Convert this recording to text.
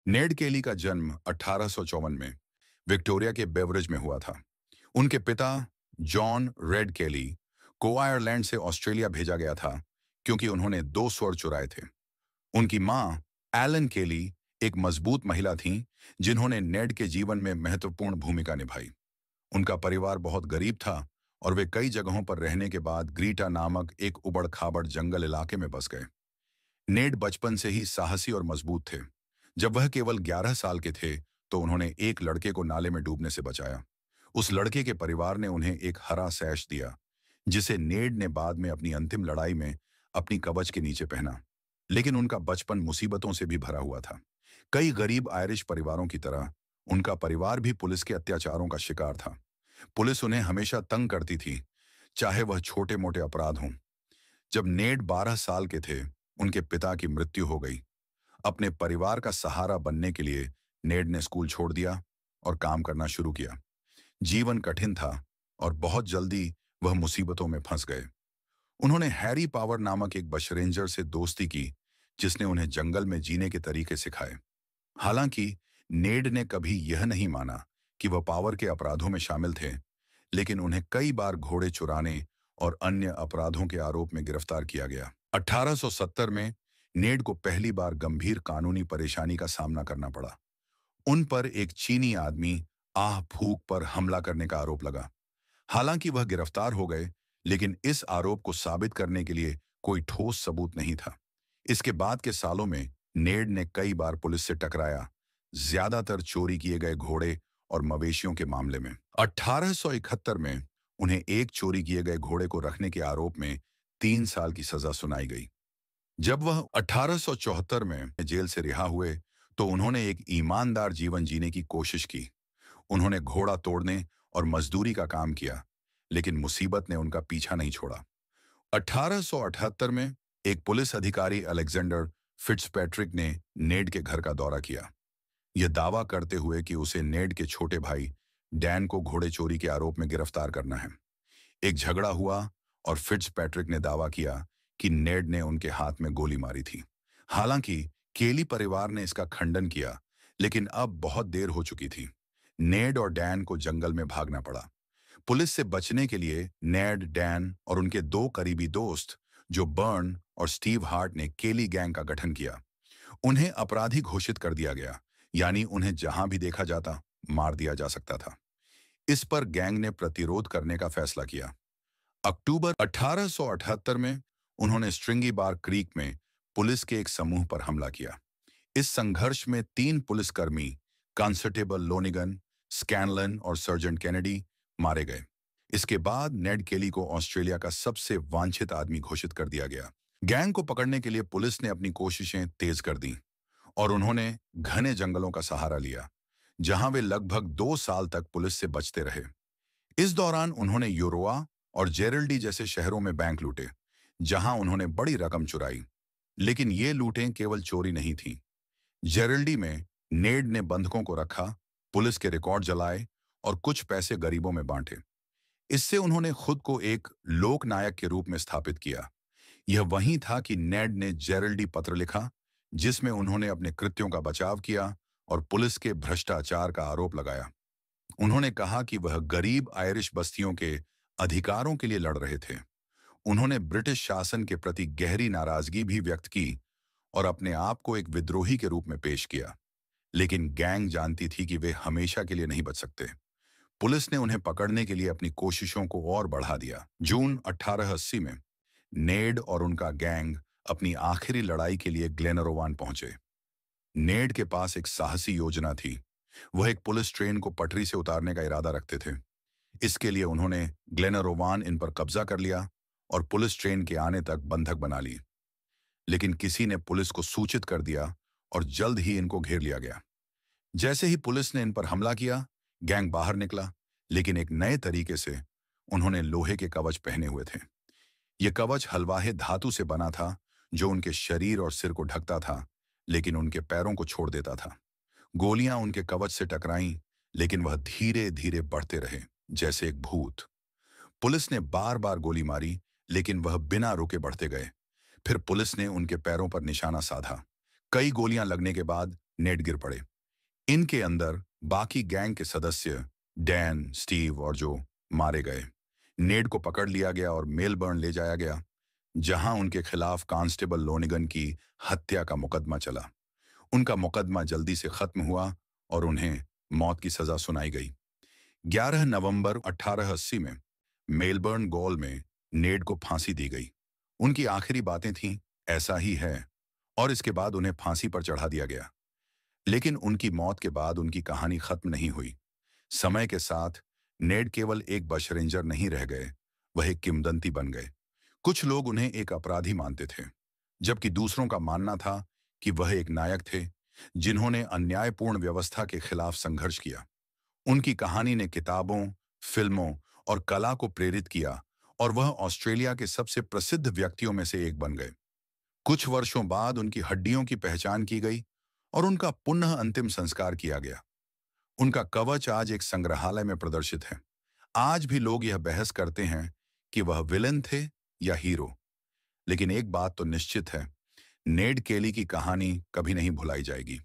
नेड केली का जन्म 1854 में विक्टोरिया के बेवरेज में हुआ था। उनके पिता जॉन रेड केली को आयरलैंड से ऑस्ट्रेलिया भेजा गया था क्योंकि उन्होंने दो स्वर चुराए थे। उनकी मां एलन केली एक मजबूत महिला थीं जिन्होंने नेड के जीवन में महत्वपूर्ण भूमिका निभाई। उनका परिवार बहुत गरीब था और वे कई जगहों पर रहने के बाद ग्रीटा नामक एक उबड़-खाबड़ जंगल इलाके में बस गए। नेड बचपन से ही साहसी और मजबूत थे। जब वह केवल 11 साल के थे तो उन्होंने एक लड़के को नाले में डूबने से बचाया। उस लड़के के परिवार ने उन्हें एक हरा सैश दिया जिसे नेड ने बाद में अपनी अंतिम लड़ाई में अपनी कवच के नीचे पहना। लेकिन उनका बचपन मुसीबतों से भी भरा हुआ था। कई गरीब आयरिश परिवारों की तरह उनका परिवार भी पुलिस के अत्याचारों का शिकार था। पुलिस उन्हें हमेशा तंग करती थी, चाहे वह छोटे मोटे अपराध हों। जब नेड 12 साल के थे उनके पिता की मृत्यु हो गई। अपने परिवार का सहारा बनने के लिए नेड ने स्कूल छोड़ दिया और काम करना शुरू किया। जीवन कठिन था और बहुत जल्दी वह मुसीबतों में फंस गए। उन्होंने हैरी पावर नामक एक बशरेंजर से दोस्ती की जिसने उन्हें जंगल में जीने के तरीके सिखाए। हालांकि नेड ने कभी यह नहीं माना कि वह पावर के अपराधों में शामिल थे, लेकिन उन्हें कई बार घोड़े चुराने और अन्य अपराधों के आरोप में गिरफ्तार किया गया। 1870 में नेड को पहली बार गंभीर कानूनी परेशानी का सामना करना पड़ा। उन पर एक चीनी आदमी आह फूक पर हमला करने का आरोप लगा। हालांकि वह गिरफ्तार हो गए, लेकिन इस आरोप को साबित करने के लिए कोई ठोस सबूत नहीं था। इसके बाद के सालों में नेड ने कई बार पुलिस से टकराया, ज्यादातर चोरी किए गए घोड़े और मवेशियों के मामले में। 1871 में उन्हें एक चोरी किए गए घोड़े को रखने के आरोप में 3 साल की सजा सुनाई गई। जब वह 1874 में जेल से रिहा हुए तो उन्होंने एक ईमानदार जीवन जीने की कोशिश की। उन्होंने घोड़ा तोड़ने और मजदूरी का काम किया, लेकिन मुसीबत ने उनका पीछा नहीं छोड़ा। 1878 में एक पुलिस अधिकारी अलेक्जेंडर फिट्जपैट्रिक ने नेड के घर का दौरा किया, यह दावा करते हुए कि उसे नेड के छोटे भाई डैन को घोड़े चोरी के आरोप में गिरफ्तार करना है। एक झगड़ा हुआ और फिट्जपैट्रिक ने दावा किया कि नेड ने उनके हाथ में गोली मारी थी। हालांकि केली परिवार ने इसका खंडन किया, लेकिन अब बहुत देर हो चुकी थी। नेड और डैन को जंगल में भागना पड़ा। पुलिस से बचने के लिए नेड, डैन और उनके दो करीबी दोस्त जो बर्न और स्टीव हार्ट ने केली गैंग का गठन किया। उन्हें अपराधी घोषित कर दिया गया, यानी उन्हें जहां भी देखा जाता मार दिया जा सकता था। इस पर गैंग ने प्रतिरोध करने का फैसला किया। अक्टूबर 1878 में उन्होंने स्ट्रिंगी बार क्रीक में पुलिस के एक समूह पर हमला किया। इस संघर्ष में 3 पुलिसकर्मी कांस्टेबल लोनिगन, स्कैनलन और सर्जेंट कैनेडी मारे गए। इसके बाद नेड केली को ऑस्ट्रेलिया का सबसे वांछित आदमी घोषित कर दिया गया। गैंग को पकड़ने के लिए पुलिस ने अपनी कोशिशें तेज कर दी और उन्होंने घने जंगलों का सहारा लिया, जहां वे लगभग 2 साल तक पुलिस से बचते रहे। इस दौरान उन्होंने यूरोआ और जेरेल्डी जैसे शहरों में बैंक लूटे, जहां उन्होंने बड़ी रकम चुराई। लेकिन ये लूटें केवल चोरी नहीं थीं। जेरेल्डी में नेड ने बंधकों को रखा, पुलिस के रिकॉर्ड जलाए और कुछ पैसे गरीबों में बांटे। इससे उन्होंने खुद को एक लोकनायक के रूप में स्थापित किया। यह वही था कि नेड ने जेरेल्डी पत्र लिखा, जिसमें उन्होंने अपने कृत्यों का बचाव किया और पुलिस के भ्रष्टाचार का आरोप लगाया। उन्होंने कहा कि वह गरीब आयरिश बस्तियों के अधिकारों के लिए लड़ रहे थे। उन्होंने ब्रिटिश शासन के प्रति गहरी नाराजगी भी व्यक्त की और अपने आप को एक विद्रोही के रूप में पेश किया। लेकिन गैंग जानती थी कि वे हमेशा के लिए नहीं बच सकते। पुलिस ने उन्हें पकड़ने के लिए अपनी कोशिशों को और बढ़ा दिया। जून 1880 में नेड और उनका गैंग अपनी आखिरी लड़ाई के लिए ग्लेनरोवान पहुंचे। नेड के पास एक साहसी योजना थी। वह एक पुलिस ट्रेन को पटरी से उतारने का इरादा रखते थे। इसके लिए उन्होंने ग्लेनरोवान इन पर कब्जा कर लिया और पुलिस ट्रेन के आने तक बंधक बना ली। लेकिन किसी ने पुलिस को सूचित कर दिया और जल्द ही इनको घेर लिया गया। जैसे ही पुलिस ने इन पर हमला किया, गैंग बाहर निकला, लेकिन एक नए तरीके से। उन्होंने लोहे के कवच पहने हुए थे। यह कवच हलवाहे धातु से बना था, जो उनके शरीर और सिर को ढकता था, लेकिन उनके पैरों को छोड़ देता था। गोलियां उनके कवच से टकराईं, लेकिन वह धीरे धीरे बढ़ते रहे, जैसे एक भूत। पुलिस ने बार बार गोली मारी, लेकिन वह बिना रुके बढ़ते गए। फिर पुलिस ने उनके पैरों पर निशाना साधा। कई गोलियां लगने के बाद नेड गिर पड़े। इनके अंदर बाकी गैंग के सदस्य डैन, स्टीव और जो मारे गए। नेड को पकड़ लिया गया और मेलबर्न ले जाया गया, जहां उनके खिलाफ कांस्टेबल लोनिगन की हत्या का मुकदमा चला। उनका मुकदमा जल्दी से खत्म हुआ और उन्हें मौत की सजा सुनाई गई। 11 नवंबर 1880 में मेलबर्न गॉल में नेड को फांसी दी गई। उनकी आखिरी बातें थीं, ऐसा ही है, और इसके बाद उन्हें फांसी पर चढ़ा दिया गया। लेकिन उनकी मौत के बाद उनकी कहानी खत्म नहीं हुई। समय के साथ नेड केवल एक बशरेंजर नहीं रह गए, वह एक किंवदंती बन गए। कुछ लोग उन्हें एक अपराधी मानते थे, जबकि दूसरों का मानना था कि वह एक नायक थे जिन्होंने अन्यायपूर्ण व्यवस्था के खिलाफ संघर्ष किया। उनकी कहानी ने किताबों, फिल्मों और कला को प्रेरित किया और वह ऑस्ट्रेलिया के सबसे प्रसिद्ध व्यक्तियों में से एक बन गए। कुछ वर्षों बाद उनकी हड्डियों की पहचान की गई और उनका पुनः अंतिम संस्कार किया गया। उनका कवच आज एक संग्रहालय में प्रदर्शित है। आज भी लोग यह बहस करते हैं कि वह विलेन थे या हीरो, लेकिन एक बात तो निश्चित है, नेड केली की कहानी कभी नहीं भुलाई जाएगी।